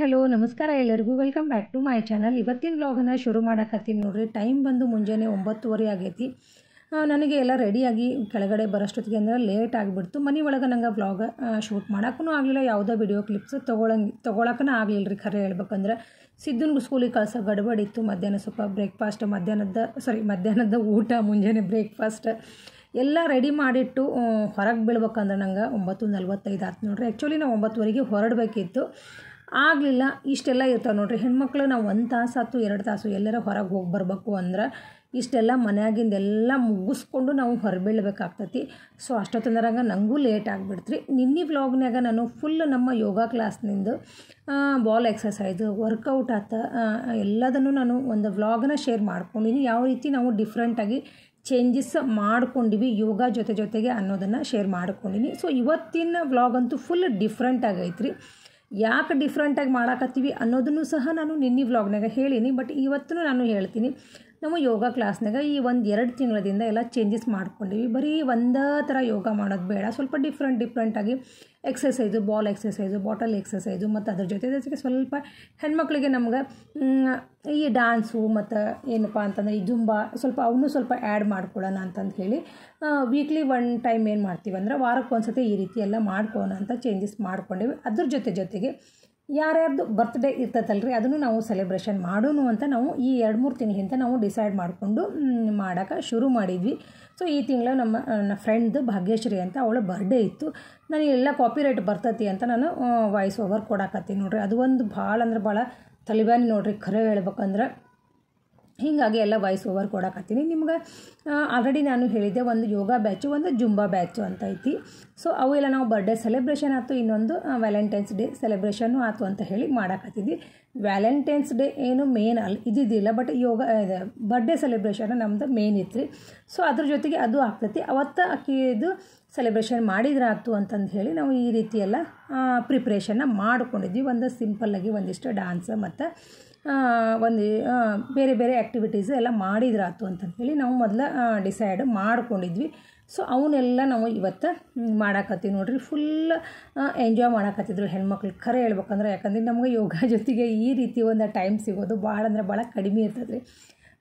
Hello ನಮಸ್ಕಾರ ಎಲ್ಲರಿಗೂ welcome back to my channel. ಇವತ್ತಿನ ವ್ಲಾಗನ್ನು ಶುರು ಮಾಡಕತ್ತೀನಿ ನೋಡ್ರಿ. ಟೈಮ್ ಬಂದು ಮುಂಜಾನೆ 9:30 ಆಗೈತಿ. ನನಗೆ ಎಲ್ಲ ರೆಡಿಯಾಗಿ ಕೆಳಗಡೆ ಬರೋಷ್ಟೊತ್ತಿಗೆ ಅಂದರೆ ಲೇಟ್ ಆಗಿಬಿಡ್ತು. ಮನೆ ಒಳಗೆ ನಂಗೆ ವ್ಲಾಗ್ ಶೂಟ್ ಮಾಡೋಕ್ಕೂ ಆಗಲಿಲ್ಲ, ಯಾವುದೋ ವಿಡಿಯೋ ಕ್ಲಿಪ್ಸ್ ತೊಗೊಳಕ್ಕೂ ಆಗಲಿಲ್ಲ ರೀ. ಖರೆ ಹೇಳ್ಬೇಕಂದ್ರೆ ಸಿದ್ಧನಿಗೆ ಸ್ಕೂಲಿಗೆ ಕಳ್ಸೋ ಗಡ್ಬಡಿತ್ತು. ಮಧ್ಯಾಹ್ನ ಸ್ವಲ್ಪ ಬ್ರೇಕ್ಫಾಸ್ಟ್, ಮಧ್ಯಾಹ್ನದ ಊಟ, ಮುಂಜಾನೆ ಬ್ರೇಕ್ಫಾಸ್ಟ್ ಎಲ್ಲ ರೆಡಿ ಮಾಡಿಟ್ಟು ಹೊರಗೆ ಬೀಳ್ಬೇಕಂದ್ರೆ ನಂಗೆ 9:45 ಆಯ್ತು ನೋಡ್ರಿ. ಆ್ಯಕ್ಚುಲಿ ನಾವು 9:30ಗೆ ಹೊರಡಬೇಕಿತ್ತು, ಆಗಲಿಲ್ಲ. ಇಷ್ಟೆಲ್ಲ ಇರ್ತಾವೆ ನೋಡ್ರಿ ಹೆಣ್ಮಕ್ಳು. ನಾವು 1 ತಾಸು ಆಯ್ತು 2 ತಾಸು ಎಲ್ಲರ ಹೊರಗೆ ಹೋಗಿ ಬರಬೇಕು ಅಂದ್ರೆ ಇಷ್ಟೆಲ್ಲ ಮನೆಯಾಗಿಂದೆಲ್ಲ ಮುಗಿಸ್ಕೊಂಡು ನಾವು ಹೊರಬೀಳ್ಬೇಕಾಗ್ತೈತಿ. ಸೊ ಅಷ್ಟೊತ್ತಂದ್ರಾಗ ನನಗೂ ಲೇಟ್ ಆಗಿಬಿಡ್ತ್ರಿ. ನಿನ್ನೆ ವ್ಲಾಗ್ನಾಗ ನಾನು ಫುಲ್ ನಮ್ಮ ಯೋಗ ಕ್ಲಾಸ್ನಿಂದ ಬಾಲ್ ಎಕ್ಸಸೈಸು, ವರ್ಕೌಟ್ ಆತ ಎಲ್ಲದನ್ನು ನಾನು ಒಂದು ವ್ಲಾಗನ್ನ ಶೇರ್ ಮಾಡ್ಕೊಂಡಿನಿ. ಯಾವ ರೀತಿ ನಾವು ಡಿಫ್ರೆಂಟಾಗಿ ಚೇಂಜಸ್ ಮಾಡ್ಕೊಂಡಿವಿ ಯೋಗ ಜೊತೆಗೆ ಅನ್ನೋದನ್ನು ಶೇರ್ ಮಾಡ್ಕೊಂಡಿನಿ. ಸೊ ಇವತ್ತಿನ ವ್ಲಾಗ್ ಅಂತೂ ಫುಲ್ ಡಿಫ್ರೆಂಟ್ ಆಗೈತ್ರಿ. ಯಾಕೆ ಡಿಫ್ರೆಂಟಾಗಿ ಮಾಡಾಕತ್ತೀವಿ ಅನ್ನೋದನ್ನು ಸಹ ನಾನು ನಿನ್ನೆ ವ್ಲಾಗ್ನಾಗ ಹೇಳೀನಿ. ಬಟ್ ಇವತ್ತು ನಾನು ಹೇಳ್ತೀನಿ. ನಾವು ಯೋಗ ಕ್ಲಾಸ್ನಾಗ ಈ 1-2 ತಿಂಗಳದಿಂದ ಎಲ್ಲ ಚೇಂಜಸ್ ಮಾಡ್ಕೊಂಡಿವಿ. ಬರೀ ಒಂದೇ ಥರ ಯೋಗ ಮಾಡೋದು ಬೇಡ, ಸ್ವಲ್ಪ ಡಿಫ್ರೆಂಟಾಗಿ exercise, ball exercise, bottle exercise ಮತ್ತು ಅದ್ರ ಜೊತೆಗೆ ಸ್ವಲ್ಪ ಹೆಣ್ಮಕ್ಳಿಗೆ ನಮ್ಗೆ ಈ ಡ್ಯಾನ್ಸು ಮತ್ತು ಏನಪ್ಪ ಅಂತಂದರೆ ಈ ಜುಂಬಾ ಸ್ವಲ್ಪ ಅವನ್ನೂ ಸ್ವಲ್ಪ ಆ್ಯಡ್ ಮಾಡ್ಕೊಳ್ಳೋಣ ಅಂತಂದು ಹೇಳಿ ವೀಕ್ಲಿ 1 ಟೈಮ್ ಏನು ಮಾಡ್ತೀವಿ ಅಂದರೆ ವಾರಕ್ಕೆ ಒಂದ್ಸತಿ ಈ ರೀತಿ ಎಲ್ಲ ಮಾಡ್ಕೊಳ್ಳೋಣ ಅಂತ ಚೇಂಜಸ್ ಮಾಡ್ಕೊಂಡೇವಿ. ಅದ್ರ ಜೊತೆಗೆ ಯಾರ್ಯಾರ್ದು ಬರ್ತ್ಡೇ ಇರ್ತೈತಲ್ರಿ ಅದನ್ನು ನಾವು ಸೆಲೆಬ್ರೇಷನ್ ಮಾಡೋಣ ಅಂತ ನಾವು ಈ 2-3 ತಿಂಗಳಿಂದ ನಾವು ಡಿಸೈಡ್ ಮಾಡಿಕೊಂಡು ಮಾಡೋಕ್ಕೆ ಶುರು ಮಾಡಿದ್ವಿ. ಸೊ ಈ ತಿಂಗಳು ನನ್ನ ಫ್ರೆಂಡ್ದು ಭಾಗ್ಯಶ್ರೀ ಅಂತ ಅವಳ ಬರ್ಡೇ ಇತ್ತು. ನನಗೆಲ್ಲ ಕಾಪಿರೈಟ್ ಬರ್ತೈತಿ ಅಂತ ನಾನು ವಾಯ್ಸ್ ಓವರ್ ಕೊಡಾಕತ್ತೀನಿ ನೋಡ್ರಿ. ಅದು ಒಂದು ಭಾಳ ಅಂದ್ರೆ ಭಾಳ ತಲೆಬ್ಯಾನಿ ನೋಡ್ರಿ ಖರೆ ಹೇಳ್ಬೇಕಂದ್ರೆ. ಹೀಗಾಗಿ ಎಲ್ಲ ವಾಯ್ಸ್ ಓವರ್ ಕೊಡಾಕತ್ತೀನಿ. ನಿಮ್ಗೆ ಆಲ್ರೆಡಿ ನಾನು ಹೇಳಿದ್ದೆ, ಒಂದು ಯೋಗ ಬ್ಯಾಚು, ಒಂದು ಜುಂಬಾ ಬ್ಯಾಚು ಅಂತ ಐತಿ. ಸೊ ಅವೆಲ್ಲ ನಾವು ಬರ್ಡೇ ಸೆಲೆಬ್ರೇಷನ್ ಆಯ್ತು, ಇನ್ನೊಂದು ವ್ಯಾಲೆಂಟೈನ್ಸ್ ಡೇ ಸೆಲೆಬ್ರೇಷನ್ನು ಆಯ್ತು ಅಂತ ಹೇಳಿ ಮಾಡಾಕತ್ತಿದ್ವಿ. ವ್ಯಾಲೆಂಟೈನ್ಸ್ ಡೇ ಏನು ಮೇನ್ ಇದ್ದಿದ್ದಿಲ್ಲ, ಬಟ್ ಯೋಗ ಬರ್ಡೇ ಸೆಲೆಬ್ರೇಷನ್ ನಮ್ಮದು ಮೇನ್ ಇತ್ತು ರೀ. ಸೊ ಅದ್ರ ಜೊತೆಗೆ ಅದು ಆಗ್ತೈತಿ. ಅವತ್ತು ಇದು ಸೆಲೆಬ್ರೇಷನ್ ಮಾಡಿದ್ರೆ ಆಯ್ತು ಅಂತಂದು ಹೇಳಿ ನಾವು ಈ ರೀತಿ ಎಲ್ಲ ಪ್ರಿಪ್ರೇಷನ್ನ ಮಾಡ್ಕೊಂಡಿದ್ವಿ. ಒಂದು ಸಿಂಪಲ್ಲಾಗಿ ಒಂದಿಷ್ಟು ಡ್ಯಾನ್ಸ್ ಮತ್ತು ಒಂದು ಬೇರೆ ಆ್ಯಕ್ಟಿವಿಟೀಸು ಎಲ್ಲ ಮಾಡಿದ್ರಾಯ್ತು ಅಂತಂದು ಹೇಳಿ ನಾವು ಮೊದಲು ಡಿಸೈಡ್ ಮಾಡ್ಕೊಂಡಿದ್ವಿ. ಸೊ ಅವನ್ನೆಲ್ಲ ನಾವು ಇವತ್ತು ಮಾಡಾಕತ್ತೀವಿ ನೋಡ್ರಿ. ಫುಲ್ ಎಂಜಾಯ್ ಮಾಡಾಕತ್ತಿದ್ರು ಹೆಣ್ಮಕ್ಳು ಖರೆ ಹೇಳ್ಬೇಕಂದ್ರೆ. ಯಾಕಂದರೆ ನಮಗೆ ಯೋಗ ಜೊತೆಗೆ ಈ ರೀತಿ ಒಂದು ಟೈಮ್ ಸಿಗೋದು ಭಾಳ ಅಂದ್ರೆ ಭಾಳ ಕಡಿಮೆ ಇರ್ತದೆ ರೀ.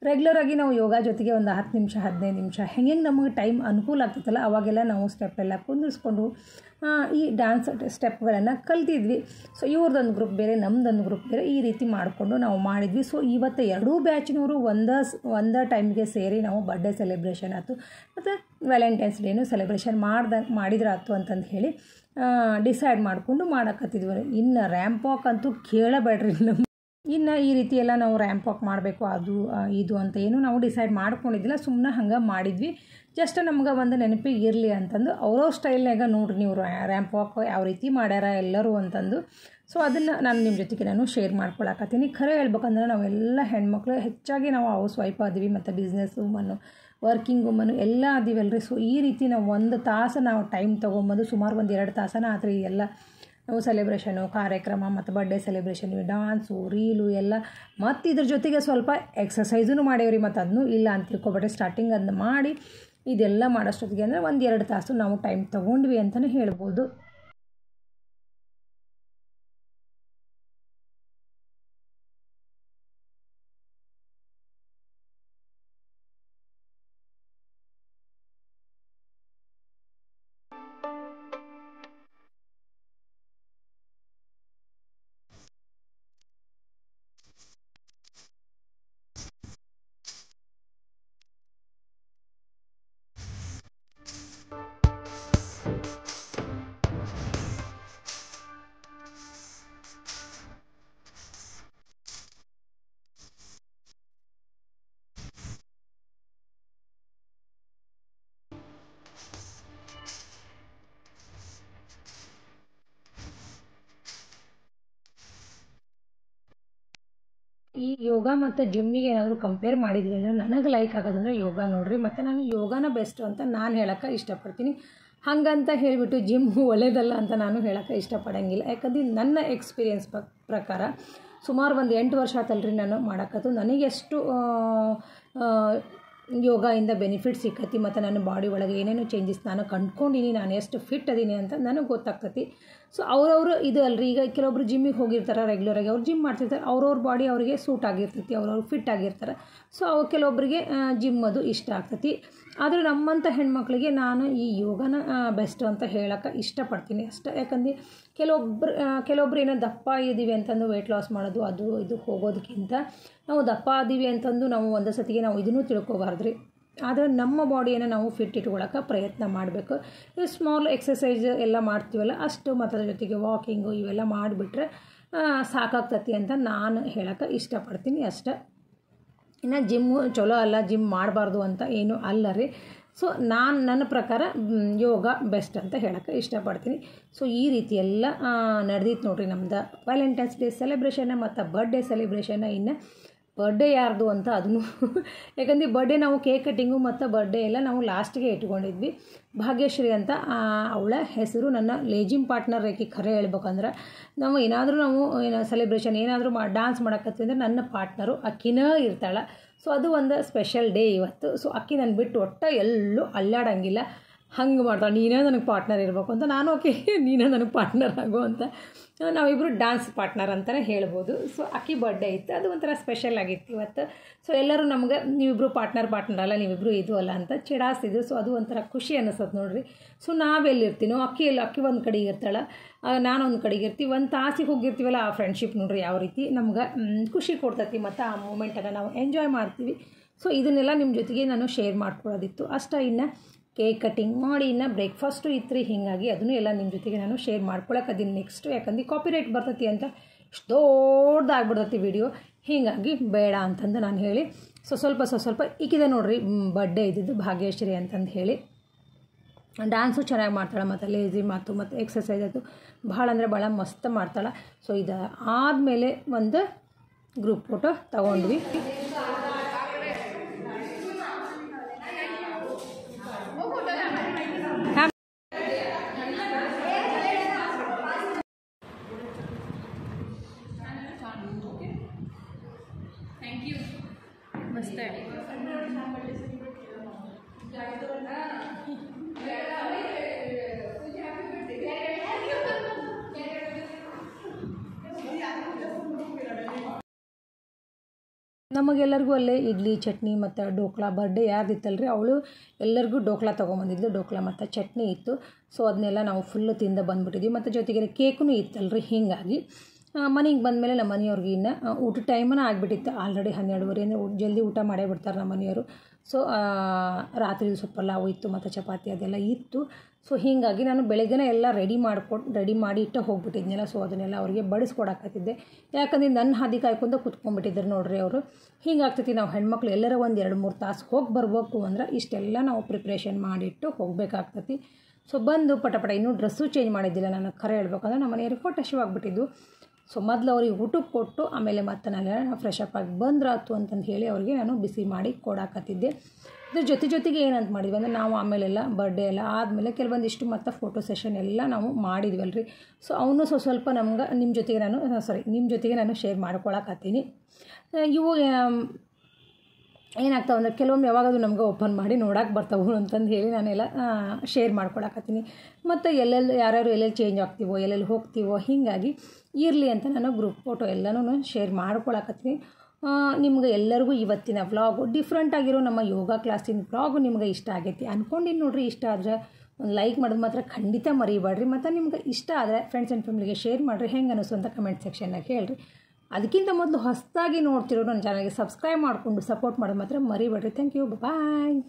ರೆಗ್ಯುಲರಾಗಿ ನಾವು ಯೋಗ ಜೊತೆಗೆ ಒಂದು 10 ನಿಮಿಷ 15 ನಿಮಿಷ ಹೆಂಗೆ ನಮಗೆ ಟೈಮ್ ಅನುಕೂಲ ಆಗ್ತೈತಲ್ಲ ಅವಾಗೆಲ್ಲ ನಾವು ಸ್ಟೆಪ್ಪೆಲ್ಲ ಕುಂದಿರಿಸ್ಕೊಂಡು ಈ ಡ್ಯಾನ್ಸ್ ಸ್ಟೆಪ್ಗಳನ್ನು ಕಲ್ತಿದ್ವಿ. ಸೊ ಇವ್ರದ್ದೊಂದು ಗ್ರೂಪ್ ಬೇರೆ, ನಮ್ಮದೊಂದು ಗ್ರೂಪ್ ಬೇರೆ, ಈ ರೀತಿ ಮಾಡಿಕೊಂಡು ನಾವು ಮಾಡಿದ್ವಿ. ಸೊ ಇವತ್ತು 2 ಬ್ಯಾಚ್ನವರು ಒಂದೇ ಟೈಮ್ಗೆ ಸೇರಿ ನಾವು ಬರ್ಡೇ ಸೆಲೆಬ್ರೇಷನ್ ಆಯ್ತು ಮತ್ತು ವ್ಯಾಲೆಂಟೈನ್ಸ್ ಡೇನು ಸೆಲೆಬ್ರೇಷನ್ ಮಾಡಿದ್ರಾಯ್ತು ಅಂತಂದು ಹೇಳಿ ಡಿಸೈಡ್ ಮಾಡಿಕೊಂಡು ಮಾಡಕತ್ತಿದ್ವಿ. ಇನ್ನು ರ್ಯಾಂಪ್ ವಾಕ್ ಅಂತೂ ಕೇಳಬೇಡ್ರಿ. ಇನ್ನು ಈ ರೀತಿ ಎಲ್ಲ ನಾವು ರ್ಯಾಂಪ್ ವಾಕ್ ಮಾಡಬೇಕು ಅದು ಇದು ಅಂತ ಏನು ನಾವು ಡಿಸೈಡ್ ಮಾಡ್ಕೊಂಡಿದ್ದಿಲ್ಲ, ಸುಮ್ಮನೆ ಹಂಗೆ ಮಾಡಿದ್ವಿ. ಜಸ್ಟ್ ನಮ್ಗೆ ಒಂದು ನೆನಪಿಗೆ ಇರಲಿ ಅಂತಂದು ಅವರೋ ಸ್ಟೈಲ್ನಾಗ ನೋಡ್ರಿ ನೀವು ರ್ಯಾಂಪ್ ವಾಕ್ ಯಾವ ರೀತಿ ಮಾಡ್ಯಾರ ಎಲ್ಲರೂ ಅಂತಂದು. ಸೊ ಅದನ್ನು ನಾನು ನಿಮ್ಮ ಜೊತೆಗೆ ನಾನು ಶೇರ್ ಮಾಡ್ಕೊಳಕತ್ತೀನಿ. ಖರೆ ಹೇಳ್ಬೇಕಂದ್ರೆ ನಾವೆಲ್ಲ ಹೆಣ್ಮಕ್ಳು ಹೆಚ್ಚಾಗಿ ನಾವು ಹೌಸ್ ವೈಫ್ ಆದೀವಿ ಮತ್ತು ಬಿಸ್ನೆಸ್ ವುಮನ್ನು, ವರ್ಕಿಂಗ್ ವುಮನ್ನು ಎಲ್ಲ ಅದೀವಲ್ರಿ. ಸೊ ಈ ರೀತಿ ನಾವು 1 ತಾಸು ನಾವು ಟೈಮ್ ತೊಗೊಂಬಂದು ಸುಮಾರು 1-2 ತಾಸನ ಆತ್ರಿ ಎಲ್ಲ ನಾವು ಸೆಲೆಬ್ರೇಷನು, ಕಾರ್ಯಕ್ರಮ ಮತ್ತು ಬರ್ಡೇ ಸೆಲೆಬ್ರೇಷನು, ಡ್ಯಾನ್ಸು, ರೀಲು ಎಲ್ಲ ಮತ್ತು ಇದ್ರ ಜೊತೆಗೆ ಸ್ವಲ್ಪ ಎಕ್ಸಸೈಸೂ ಮಾಡೇವ್ರಿ. ಮತ್ತು ಅದನ್ನೂ ಇಲ್ಲ ಅಂತ ತಿಳ್ಕೊಬೇಡ್ರಿ. ಸ್ಟಾರ್ಟಿಂಗ್ ಅದನ್ನ ಮಾಡಿ ಇದೆಲ್ಲ ಮಾಡೋಷ್ಟೊತ್ತಿಗೆ ಅಂದರೆ 1-2 ತಾಸು ನಾವು ಟೈಮ್ ತೊಗೊಂಡ್ವಿ ಅಂತಲೇ ಹೇಳ್ಬೋದು. ಈ ಯೋಗ ಮತ್ತು ಜಿಮ್ಮಿಗೆ ಏನಾದರೂ ಕಂಪೇರ್ ಮಾಡಿದ್ವಿ ಅಂದರೆ ನನಗೆ ಲೈಕ್ ಆಗೋದಂದ್ರೆ ಯೋಗ ನೋಡ್ರಿ. ಮತ್ತು ನಾನು ಯೋಗನ ಬೆಸ್ಟು ಅಂತ ನಾನು ಹೇಳೋಕ್ಕೆ ಇಷ್ಟಪಡ್ತೀನಿ. ಹಾಗಂತ ಹೇಳಿಬಿಟ್ಟು ಜಿಮ್ ಒಳ್ಳೆಯದಲ್ಲ ಅಂತ ನಾನು ಹೇಳೋಕ್ಕೆ ಇಷ್ಟಪಡೋಂಗಿಲ್ಲ. ಯಾಕಂದ್ರೆ ನನ್ನ ಎಕ್ಸ್ಪೀರಿಯೆನ್ಸ್ ಪ್ರಕಾರ ಸುಮಾರು ಒಂದು 8 ವರ್ಷ ಆತಲ್ರಿ ನಾನು ಮಾಡೋಕ್ಕತ್ತು. ನನಗೆಷ್ಟು ಯೋಗದಿಂದ ಬೆನಿಫಿಟ್ ಸಿಕ್ಕತಿ ಮತ್ತು ನನ್ನ ಬಾಡಿ ಒಳಗೆ ಏನೇನು ಚೇಂಜಸ್ ನಾನು ಕಂಡ್ಕೊಂಡಿನಿ, ನಾನು ಎಷ್ಟು ಫಿಟ್ ಅದೀನಿ ಅಂತ ನನಗೆ ಗೊತ್ತಾಗ್ತತಿ. ಸೊ ಅವ್ರವರು ಇದು ಅಲ್ರಿ, ಈಗ ಕೆಲವೊಬ್ರು ಜಿಮ್ಮಿಗೆ ಹೋಗಿರ್ತಾರೆ ರೆಗ್ಯುಲರಾಗಿ, ಅವ್ರು ಜಿಮ್ ಮಾಡ್ತಿರ್ತಾರೆ, ಅವ್ರವ್ರ ಬಾಡಿ ಅವರಿಗೆ ಸೂಟ್ ಆಗಿರ್ತೈತಿ, ಅವ್ರವ್ರು ಫಿಟ್ ಆಗಿರ್ತಾರೆ. ಸೊ ಕೆಲವೊಬ್ಬರಿಗೆ ಜಿಮ್ ಅದು ಇಷ್ಟ ಆಗ್ತೈತಿ. ಆದರೆ ನಮ್ಮಂಥ ಹೆಣ್ಮಕ್ಳಿಗೆ ನಾನು ಈ ಯೋಗನ ಬೆಸ್ಟ್ ಅಂತ ಹೇಳೋಕ್ಕೆ ಇಷ್ಟಪಡ್ತೀನಿ ಅಷ್ಟೇ. ಯಾಕಂದರೆ ಕೆಲವೊಬ್ರು ಏನೋ ದಪ್ಪ ಇದ್ದೀವಿ ಅಂತಂದು ವೆಯ್ಟ್ ಲಾಸ್ ಮಾಡೋದು ಅದು ಇದು ಹೋಗೋದಕ್ಕಿಂತ ನಾವು ದಪ್ಪ ಇದ್ದೀವಿ ಅಂತಂದು ನಾವು ಒಂದು ಸತಿಗೆ ನಾವು ಇದನ್ನೂ ತಿಳ್ಕೊಬಾರ್ದು ರೀ. ಆದರೆ ನಮ್ಮ ಬಾಡಿಯನ್ನು ನಾವು ಫಿಟ್ ಇಟ್ಕೊಳ್ಳೋಕೆ ಪ್ರಯತ್ನ ಮಾಡಬೇಕು. ಸ್ಮಾಲ್ ಎಕ್ಸಸೈಸ್ ಎಲ್ಲ ಮಾಡ್ತೀವಲ್ಲ ಅಷ್ಟು, ಮತ್ತು ಅದ್ರ ಜೊತೆಗೆ ವಾಕಿಂಗು ಇವೆಲ್ಲ ಮಾಡಿಬಿಟ್ರೆ ಸಾಕಾಗ್ತತಿ ಅಂತ ನಾನು ಹೇಳೋಕ್ಕೆ ಇಷ್ಟಪಡ್ತೀನಿ ಅಷ್ಟೇ. ಇನ್ನು ಜಿಮ್ಮು ಚಲೋ ಅಲ್ಲ, ಜಿಮ್ ಮಾಡಬಾರ್ದು ಅಂತ ಏನೂ ಅಲ್ಲ ರೀ. ಸೊ ನನ್ನ ಪ್ರಕಾರ ಯೋಗ ಬೆಸ್ಟ್ ಅಂತ ಹೇಳೋಕ್ಕೆ ಇಷ್ಟಪಡ್ತೀನಿ. ಸೊ ಈ ರೀತಿ ಎಲ್ಲ ನಡೆದಿತ್ತು ನೋಡಿರಿ ನಮ್ದು ವ್ಯಾಲೆಂಟೈನ್ಸ್ ಡೇ ಸೆಲೆಬ್ರೇಷನ್ನ ಮತ್ತು ಬರ್ಡೇ ಸೆಲೆಬ್ರೇಷನ್ನ. ಇನ್ನು ಬರ್ಡೇ ಯಾರ್ದು ಅಂತ ಅದನ್ನು ಯಾಕಂದರೆ ಬರ್ಡೇ ನಾವು ಕೇಕ್ ಕಟ್ಟಿಂಗು ಮತ್ತು ಬರ್ಡೇ ಎಲ್ಲ ನಾವು ಲಾಸ್ಟಿಗೆ ಇಟ್ಕೊಂಡಿದ್ವಿ. ಭಾಗ್ಯಶ್ರೀ ಅಂತ ಅವಳ ಹೆಸರು. ನನ್ನ ಲೇಜಿಮ್ ಪಾರ್ಟ್ನರ್ ರೇಖೆ ಖರೆ ಹೇಳ್ಬೇಕಂದ್ರೆ ನಾವು ಏನಾದರೂ ಸೆಲೆಬ್ರೇಷನ್ ಏನಾದರೂ ಡ್ಯಾನ್ಸ್ ಮಾಡೋಕತ್ತೀವಿ ಅಂದರೆ ನನ್ನ ಪಾರ್ಟ್ನರು ಅಕ್ಕಿನೇ ಇರ್ತಾಳೆ. ಸೊ ಅದು ಒಂದು ಸ್ಪೆಷಲ್ ಡೇ ಇವತ್ತು. ಸೊ ಅಕ್ಕಿ ನಾನು ಬಿಟ್ಟು ಒಟ್ಟು ಎಲ್ಲೂ ಅಲ್ಲಾಡಂಗಿಲ್ಲ, ಹಂಗೆ ಮಾಡ್ತಾಳೆ. ನೀನೇ ನನಗೆ ಪಾರ್ಟ್ನರ್ ಇರಬೇಕು ಅಂತ, ನಾನು ಓಕೆ ನೀನೇ ನನಗೆ ಪಾರ್ಟ್ನರ್ ಆಗೋ ಅಂತ, ನಾವಿಬ್ಬರು ಡ್ಯಾನ್ಸ್ ಪಾರ್ಟ್ನರ್ ಅಂತಲೇ ಹೇಳ್ಬೋದು. ಸೊ ಅಕ್ಕಿ ಬರ್ಡೇ ಇತ್ತು, ಅದು ಒಂಥರ ಸ್ಪೆಷಲ್ ಆಗಿತ್ತು ಇವತ್ತು. ಸೊ ಎಲ್ಲರೂ ನಮ್ಗೆ ನೀವಿಬ್ಬರು ಪಾರ್ಟ್ನರ್ ಅಲ್ಲ, ನೀವಿಬ್ಬರು ಇದು ಅಲ್ಲ ಅಂತ ಚಿಡಾಸ್ತಿದ್ರು. ಸೊ ಅದು ಒಂಥರ ಖುಷಿ ಅನ್ನಿಸ್ತದೆ ನೋಡಿರಿ. ಸೊ ನಾವೆಲ್ಲಿರ್ತೀನೋ ಅಕ್ಕಿ ಒಂದು ಕಡೆಗೆ ಇರ್ತಾಳೆ, ನಾನು ಒಂದು ಕಡೆಗೆ ಇರ್ತೀವಿ. ಒಂದು ತಾಸಿಗೆ ಹೋಗಿರ್ತೀವಲ್ಲ, ಆ ಫ್ರೆಂಡ್ಶಿಪ್ ನೋಡಿರಿ ಯಾವ ರೀತಿ ನಮ್ಗೆ ಖುಷಿ ಕೊಡ್ತೈತಿ ಮತ್ತು ಆ ಮೂಮೆಂಟನ್ನು ನಾವು ಎಂಜಾಯ್ ಮಾಡ್ತೀವಿ. ಸೊ ಇದನ್ನೆಲ್ಲ ನಿಮ್ಮ ಜೊತೆಗೆ ನಾನು ಶೇರ್ ಮಾಡ್ಕೊಳ್ಳೋದಿತ್ತು ಅಷ್ಟೇ. ಇನ್ನು ಕೇಕ್ ಕಟ್ಟಿಂಗ್ ಮಾಡಿ ಇನ್ನು ಬ್ರೇಕ್ಫಾಸ್ಟು ಇತ್ತು ರೀ. ಹೀಗಾಗಿ ಅದನ್ನು ಎಲ್ಲ ನಿಮ್ಮ ಜೊತೆಗೆ ನಾನು ಶೇರ್ ಮಾಡ್ಕೊಳಕ್ಕದೀನಿ ನೆಕ್ಸ್ಟು. ಯಾಕಂದ್ರೆ ಕಾಪಿರೈಟ್ ಬರ್ತೈತಿ ಅಂತ ಇಷ್ಟು ದೊಡ್ಡದಾಗ್ಬಿಡ್ತೈತಿ ವಿಡಿಯೋ, ಹೀಗಾಗಿ ಬೇಡ ಅಂತಂದು ನಾನು ಹೇಳಿ ಸ್ವಲ್ಪ ಈಕಿದೆ ನೋಡಿರಿ ಬರ್ಡೇ ಇದ್ದಿದ್ದು ಭಾಗ್ಯಶ್ರೀ ಅಂತಂದು ಹೇಳಿ. ಡ್ಯಾನ್ಸು ಚೆನ್ನಾಗಿ ಮಾಡ್ತಾಳೆ ಮತ್ತು ಲೇಜಿ ಮಾತು ಮತ್ತು ಎಕ್ಸಸೈಸ್ ಅದು ಭಾಳ ಅಂದರೆ ಭಾಳ ಮಸ್ತ್ ಮಾಡ್ತಾಳೆ. ಸೊ ಇದು ಆದಮೇಲೆ ಒಂದು ಗ್ರೂಪ್ ಫೋಟೋ ತಗೊಂಡ್ವಿ. मस्त आहे. ನಮಗೆಲ್ಲರಿಗೂ ಅಲ್ಲೇ ಇಡ್ಲಿ ಚಟ್ನಿ ಮತ್ತು ಡೋಕ್ಲಾ ಬರ್ಡೇ ಯಾರ್ದಿತ್ತಲ್ರಿ ಅವಳು ಎಲ್ಲರಿಗೂ ಡೋಕ್ಲಾ ತೊಗೊಂಬಂದಿದ್ಲು. ಡೋಕ್ಲಾ ಮತ್ತು ಚಟ್ನಿ ಇತ್ತು. ಸೊ ಅದನ್ನೆಲ್ಲ ನಾವು ಫುಲ್ಲು ತಿಂದು ಬಂದುಬಿಟ್ಟಿದ್ವಿ. ಮತ್ತು ಜೊತೆಗೆ ಕೇಕೂ ಇತ್ತಲ್ರಿ. ಹೀಗಾಗಿ ಮನೆಗೆ ಬಂದಮೇಲೆ ನಮ್ಮ ಮನೆಯವ್ರಿಗೆ ಇನ್ನು ಊಟ ಟೈಮನ್ನು ಆಗಿಬಿಟ್ಟಿತ್ತು ಆಲ್ರೆಡಿ 12:30 ಅಂದರೆ ಜಲ್ದಿ ಊಟ ಮಾಡೇ ಬಿಡ್ತಾರೆ ನಮ್ಮ ಮನೆಯವರು. ಸೊ ರಾತ್ರಿ ಸ್ವಲ್ಪ ಪಲಾವು ಇತ್ತು ಮತ್ತು ಚಪಾತಿ ಅದೆಲ್ಲ ಇತ್ತು. ಸೊ ಹೀಗಾಗಿ ನಾನು ಬೆಳಗ್ಗೆನೇ ಎಲ್ಲ ರೆಡಿ ಮಾಡಿ ಇಟ್ಟು ಹೋಗ್ಬಿಟ್ಟಿದ್ನಲ್ಲ. ಸೊ ಅದನ್ನೆಲ್ಲ ಅವರಿಗೆ ಬಡಿಸ್ಕೊಡಾಕತ್ತಿದ್ದೆ. ಯಾಕಂದರೆ ನನ್ನ ಹಾದಿ ಕಾಯ್ಕೊಂಡು ಕುತ್ಕೊಂಡ್ಬಿಟ್ಟಿದ್ರು ನೋಡ್ರಿ ಅವರು. ಹಿಂಗಾಗ್ತೈತಿ ನಾವು ಹೆಣ್ಮಕ್ಳು ಎಲ್ಲರ ಒಂದು 2-3 ತಾಸು ಹೋಗಿ ಬರಬೇಕು ಅಂದ್ರೆ ಇಷ್ಟೆಲ್ಲ ನಾವು ಪ್ರಿಪ್ರೇಷನ್ ಮಾಡಿಟ್ಟು ಹೋಗಬೇಕಾಗ್ತೈತಿ. ಸೊ ಬಂದು ಪಟ ಇನ್ನೂ ಡ್ರೆಸ್ಸು ಚೇಂಜ್ ಮಾಡಿದ್ದಿಲ್ಲ ನಾನು ಖರೆ ಹೇಳ್ಬೇಕಂದ್ರೆ ನಮ್ಮ ಮನೆಯವ್ರಿಗೆ ಫೋಟೋ ಶಿವ್ ಆಗಿಬಿಟ್ಟಿದ್ದು. ಸೊ ಮೊದಲು ಅವ್ರಿಗೆ ಊಟಕ್ಕೆ ಕೊಟ್ಟು ಆಮೇಲೆ ಮತ್ತೆ ನಾನು ಫ್ರೆಶ್ ಅಪ್ ಆಗಿ ಬಂದ್ರಾತು ಅಂತಂದು ಹೇಳಿ ಅವ್ರಿಗೆ ನಾನು ಬಿಸಿ ಮಾಡಿ ಕೊಡಾಕತ್ತಿದ್ದೆ. ಇದ್ರ ಜೊತೆಗೆ ಏನಂತ ಮಾಡಿದ್ವಿ ಅಂದರೆ ನಾವು ಆಮೇಲೆಲ್ಲ ಬರ್ಡೇ ಎಲ್ಲ ಆದಮೇಲೆ ಕೆಲವೊಂದಿಷ್ಟು ಮತ್ತು ಫೋಟೋ ಸೆಷನ್ ಎಲ್ಲ ನಾವು ಮಾಡಿದ್ವಲ್ರಿ. ಸೊ ಅವನು ಸ್ವಲ್ಪ ನಮ್ಗೆ ನಿಮ್ಮ ಜೊತೆಗೆ ನಾನು ಶೇರ್ ಮಾಡ್ಕೊಳಕತ್ತೀನಿ. ಇವು ಏನಾಗ್ತಾವೆ ಅಂದರೆ ಕೆಲವೊಮ್ಮೆ ಯಾವಾಗದು ನಮ್ಗೆ ಓಪನ್ ಮಾಡಿ ನೋಡೋಕೆ ಬರ್ತಾವೆ ಅಂತಂದು ಹೇಳಿ ನಾನೆಲ್ಲ ಶೇರ್ ಮಾಡ್ಕೊಳಕತ್ತೀನಿ. ಮತ್ತು ಯಾರ್ಯಾರು ಎಲ್ಲೆಲ್ಲಿ ಚೇಂಜ್ ಆಗ್ತೀವೋ ಎಲ್ಲೆಲ್ಲಿ ಹೋಗ್ತೀವೋ ಹೀಗಾಗಿ ಇರಲಿ ಅಂತ ನಾನು ಗ್ರೂಪ್ ಫೋಟೋ ಎಲ್ಲನೂ ಶೇರ್ ಮಾಡ್ಕೊಳಕತ್ತೀನಿ. ನಿಮ್ಗೆ ಎಲ್ಲರಿಗೂ ಇವತ್ತಿನ ವ್ಲಾಗು ಡಿಫ್ರೆಂಟ್ ಆಗಿರೋ ನಮ್ಮ ಯೋಗ ಕ್ಲಾಸಿನ ವ್ಲಾಗು ನಿಮ್ಗೆ ಇಷ್ಟ ಆಗೈತಿ ಅಂದ್ಕೊಂಡಿನಿ ನೋಡಿರಿ. ಇಷ್ಟ ಆದರೆ ಒಂದು ಲೈಕ್ ಮಾಡೋದು ಮಾತ್ರ ಖಂಡಿತ ಮರಿಬೇಡ್ರಿ. ಮತ್ತು ನಿಮ್ಗೆ ಇಷ್ಟ ಆದರೆ ಫ್ರೆಂಡ್ಸ್ ಆ್ಯಂಡ್ ಫ್ಯಾಮಿಲಿಗೆ ಶೇರ್ ಮಾಡಿರಿ. ಹೆಂಗೆ ಅನ್ನಿಸು ಅಂತ ಕಮೆಂಟ್ ಸೆಕ್ಷನ್ನಾಗ ಹೇಳ್ರಿ. ಅದಕ್ಕಿಂತ ಮೊದಲು ಹೊಸದಾಗಿ ನೋಡ್ತಿರೋ ನನ್ನ ಚಾನಲ್ಗೆ ಸಬ್ಸ್ಕ್ರೈಬ್ ಮಾಡಿಕೊಂಡು ಸಪೋರ್ಟ್ ಮಾಡೋದು ಮಾತ್ರ ಮರಿಬೇಡ್ರಿ. Thank you, bye.